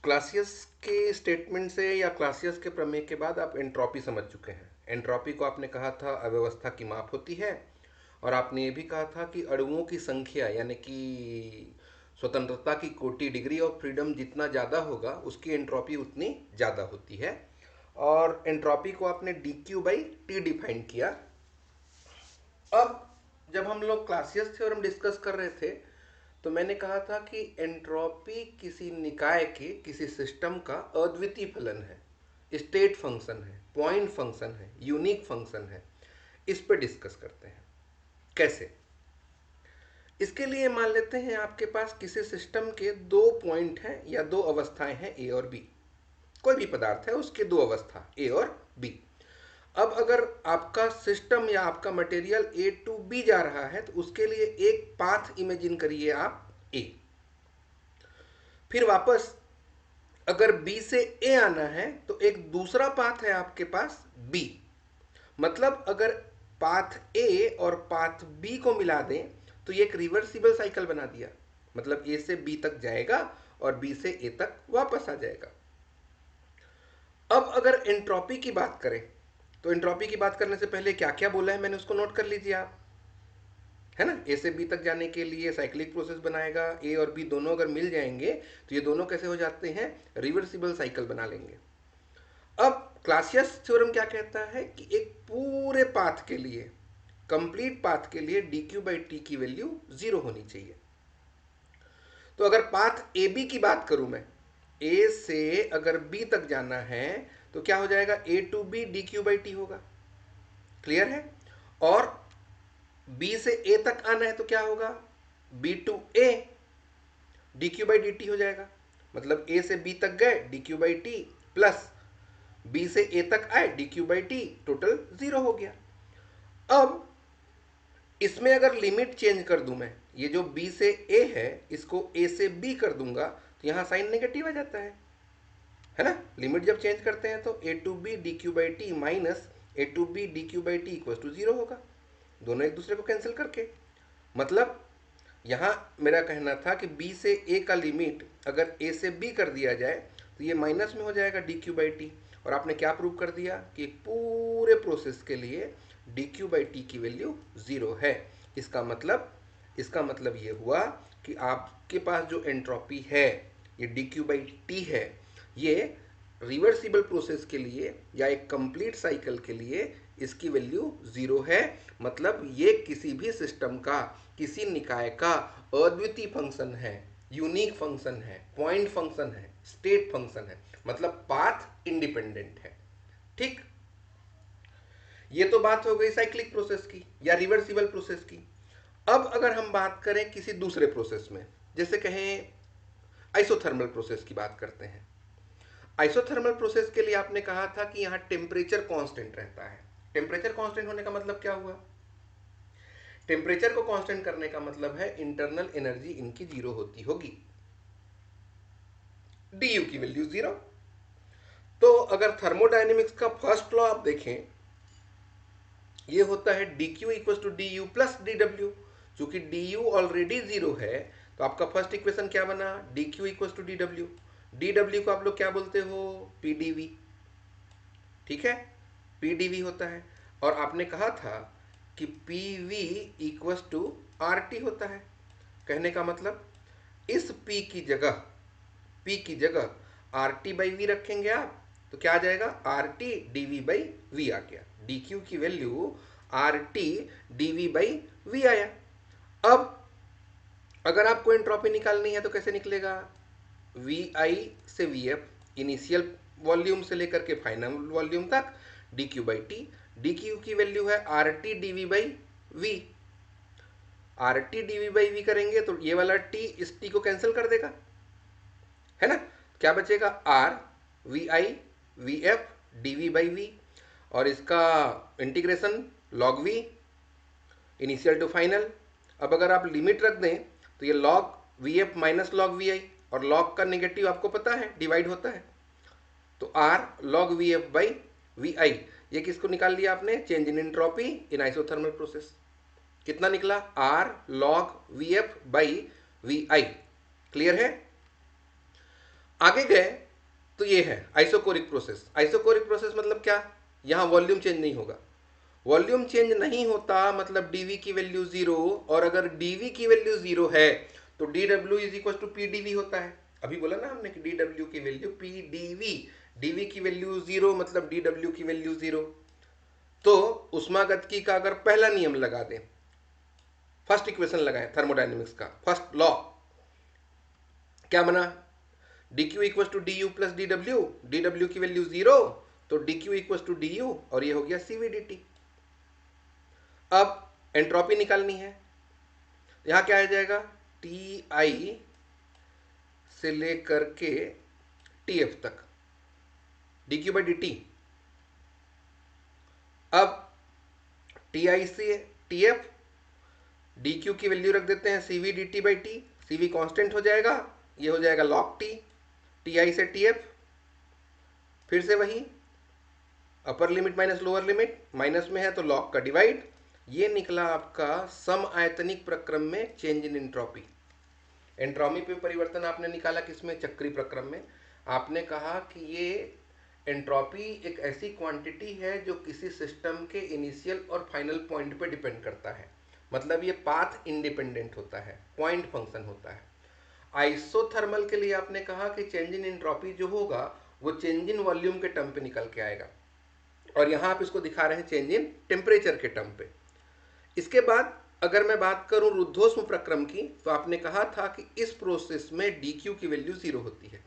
Clausius के statement से या क्लासियस के प्रमेय के बाद आप एंट्रोपी समझ चुके हैं। एंट्रोपी को आपने कहा था अव्यवस्था की माप होती है, और आपने ये भी कहा था कि अणुओं की संख्या यानी कि स्वतंत्रता की कोटि, डिग्री ऑफ फ्रीडम जितना ज़्यादा होगा उसकी एंट्रोपी उतनी ज़्यादा होती है। और एंट्रोपी को आपने D Q by T define किया। अब जब हम लोग क्लासियस थ्योरम डिस्कस कर रहे थे तो मैंने कहा था कि एंट्रोपी किसी निकाय के, किसी सिस्टम का अद्वितीय फलन है, स्टेट फंक्शन है, पॉइंट फंक्शन है, यूनिक फंक्शन है। इस पे डिस्कस करते हैं। कैसे? इसके लिए मान लेते हैं आपके पास किसी सिस्टम के दो पॉइंट हैं या दो अवस्थाएं हैं, ए और बी। कोई भी पदार्थ है उसके दो अवस्था ए और बी। अब अगर आपका सिस्टम या आपका मटेरियल ए टू बी जा रहा है तो उसके लिए एक पाथ इमेजिन करिए आप ए। फिर वापस अगर बी से ए आना है तो एक दूसरा पाथ है आपके पास बी। मतलब अगर पाथ ए और पाथ बी को मिला दें तो ये एक रिवर्सिबल साइकिल बना दिया। मतलब ए से बी तक जाएगा और बी से ए तक वापस आ जाएगा। अब अगर एंट्रोपी की बात करें तो एंट्रोपी की बात करने से पहले क्या क्या बोला है मैंने उसको नोट कर लीजिए आप, है ना। ए से बी तक जाने के लिए साइक्लिक प्रोसेस बनाएगा। ए और बी दोनों अगर मिल जाएंगे तो ये दोनों कैसे हो जाते हैं, रिवर्सिबल साइकिल बना लेंगे। अब क्लासियस थ्योरम क्या कहता है कि एक पूरे पाथ के लिए, कंप्लीट पाथ के लिए डी क्यू बाई टी की वैल्यू जीरो होनी चाहिए। तो अगर पाथ ए बी की बात करूं मैं, ए से अगर बी तक जाना है तो क्या हो जाएगा, A to B D Q by T होगा। क्लियर है? और बी से ए तक आना है तो क्या होगा, B to A D Q by D T हो जाएगा। मतलब ए से बी तक गए D Q by T, plus B से ए तक आए D Q by T, total zero हो गया। अब इसमें अगर लिमिट चेंज कर दूं मैं, ये जो बी से ए है इसको ए से बी कर दूंगा तो यहां साइन नेगेटिव आ जाता है ना। लिमिट जब चेंज करते हैं तो A to B D Q by T minus A to B D Q by T equal to zero होगा, दोनों एक दूसरे को कैंसिल करके। मतलब यहाँ मेरा कहना था कि b से a का लिमिट अगर a से b कर दिया जाए तो ये माइनस में हो जाएगा डी क्यू बाई टी। और आपने क्या प्रूव कर दिया कि पूरे प्रोसेस के लिए डी क्यू बाई टी की वैल्यू ज़ीरो है। इसका मतलब ये हुआ कि आपके पास जो एंट्रोपी है ये डी क्यू बाई टी है, ये रिवर्सिबल प्रोसेस के लिए या एक कंप्लीट साइकिल के लिए इसकी वैल्यू ज़ीरो है। मतलब ये किसी भी सिस्टम का, किसी निकाय का अद्वितीय फंक्शन है, यूनिक फंक्शन है, पॉइंट फंक्शन है, स्टेट फंक्शन है। मतलब पाथ इंडिपेंडेंट है। ठीक, ये तो बात हो गई साइक्लिक प्रोसेस की या रिवर्सिबल प्रोसेस की। अब अगर हम बात करें किसी दूसरे प्रोसेस में, जैसे कहें आइसोथर्मल प्रोसेस की बात करते हैं। आइसोथर्मल प्रोसेस के लिए आपने कहा था कि यहां टेम्परेचर कांस्टेंट रहता है। टेम्परेचर कांस्टेंट होने का मतलब क्या हुआ, टेम्परेचर को कांस्टेंट करने का मतलब है इंटरनल एनर्जी इनकी जीरो होती होगी, डी यू की वैल्यू जीरो। तो अगर थर्मोडायनेमिक्स का फर्स्ट लॉ आप देखें, ये होता है D Q equal to D U plus D W. चूंकि डी यू ऑलरेडी जीरो है तो आपका फर्स्ट इक्वेशन क्या बना, D Q equal to D W. D W को आप लोग क्या बोलते हो, पी डी वी। ठीक है, पी डी वी होता है। और आपने कहा था कि P V equal to R T होता है। कहने का मतलब इस P की जगह आर टी बाई वी रखेंगे आप तो क्या आ जाएगा, R T D V by V आ गया। डी क्यू की value R T D V by V आया। अब अगर आपको एंट्रोपी निकालनी है तो कैसे निकलेगा, वी आई से वी एफ, इनिशियल वॉल्यूम से लेकर के फाइनल वॉल्यूम तक, D Q by T. D Q की वैल्यू है R T D V by V. R T D V by V करेंगे तो ये वाला टी इस टी को कैंसिल कर देगा, है ना। क्या बचेगा, R V I V F D V by V, और इसका integration log V initial to final. अब अगर आप लिमिट रख दें तो ये log V F minus log V I, और लॉग का नेगेटिव आपको पता है डिवाइड होता है, तो R log V F by V I. ये किसको निकाल लिया आपने, change in entropy in isothermal process. कितना निकला, R log V F by V I. Clear है? आगे गए तो ये है आइसोकोरिक प्रोसेस। आइसोकोरिक प्रोसेस मतलब क्या, यहाँ वॉल्यूम चेंज नहीं होगा। वॉल्यूम चेंज नहीं होता मतलब डीवी की वैल्यू जीरो, और अगर डीवी की वैल्यू जीरो है तो D W is equal to P DV होता है। अभी बोला ना हमने कि डी डब्ल्यू की वैल्यू पी डीवी, डीवी की वैल्यू जीरो मतलब डी डब्ल्यू की वैल्यू जीरो। तो उष्मागतिकी का अगर पहला नियम लगा दें, फर्स्ट इक्वेशन लगाएं थर्मोडाइनमिक्स का फर्स्ट लॉ, क्या बना, D Q equal to D U plus D W, D W की वैल्यू जीरो तो D Q equal to D you, और ये हो गया सीवी डी टी। अब एंट्रॉपी निकालनी है, यहां क्या आ जाएगा, टी आई से लेकर के टी एफ तक D Q by D T. अब टी आई से टी एफ, डी क्यू की वैल्यू रख देते हैं C V D T by T, C V constant हो जाएगा, ये हो जाएगा लॉग टी, टी आई से टी एफ, फिर से वही upper limit minus lower limit, minus में है तो लॉग का डिवाइड, ये निकला आपका सम आयतनिक प्रक्रम में चेंज इन एंट्रोपी। एंट्रोपी पे परिवर्तन आपने निकाला किसमें, चक्री प्रक्रम में। आपने कहा कि ये एंट्रोपी एक ऐसी क्वांटिटी है जो किसी सिस्टम के इनिशियल और फाइनल पॉइंट पे डिपेंड करता है, मतलब ये पाथ इंडिपेंडेंट होता है, पॉइंट फंक्शन होता है। आइसोथर्मल के लिए आपने कहा कि चेंज इन एंट्रोपी जो होगा वो चेंज इन वॉल्यूम के टर्म पे निकल के आएगा, और यहाँ आप इसको दिखा रहे हैं चेंज इन टेम्परेचर के टर्म पे। इसके बाद अगर मैं बात करूं रुद्धोष्म प्रक्रम की, तो आपने कहा था कि इस प्रोसेस में डी क्यू की वैल्यू जीरो होती है,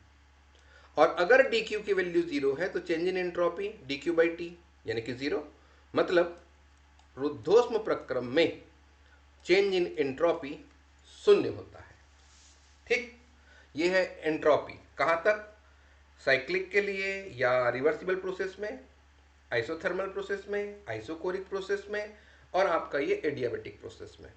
और अगर डी क्यू की वैल्यू जीरो है तो change in entropy D Q by T यानी कि जीरो, मतलब रुद्धोष्म प्रक्रम में चेंज इन एंट्रोपी शून्य होता है। ठीक, ये है एंट्रोपी। कहाँ तक, साइक्लिक के लिए या रिवर्सिबल प्रोसेस में, आइसोथर्मल प्रोसेस में, आइसोकोरिक प्रोसेस में, और आपका ये एडियाबेटिक प्रोसेस में।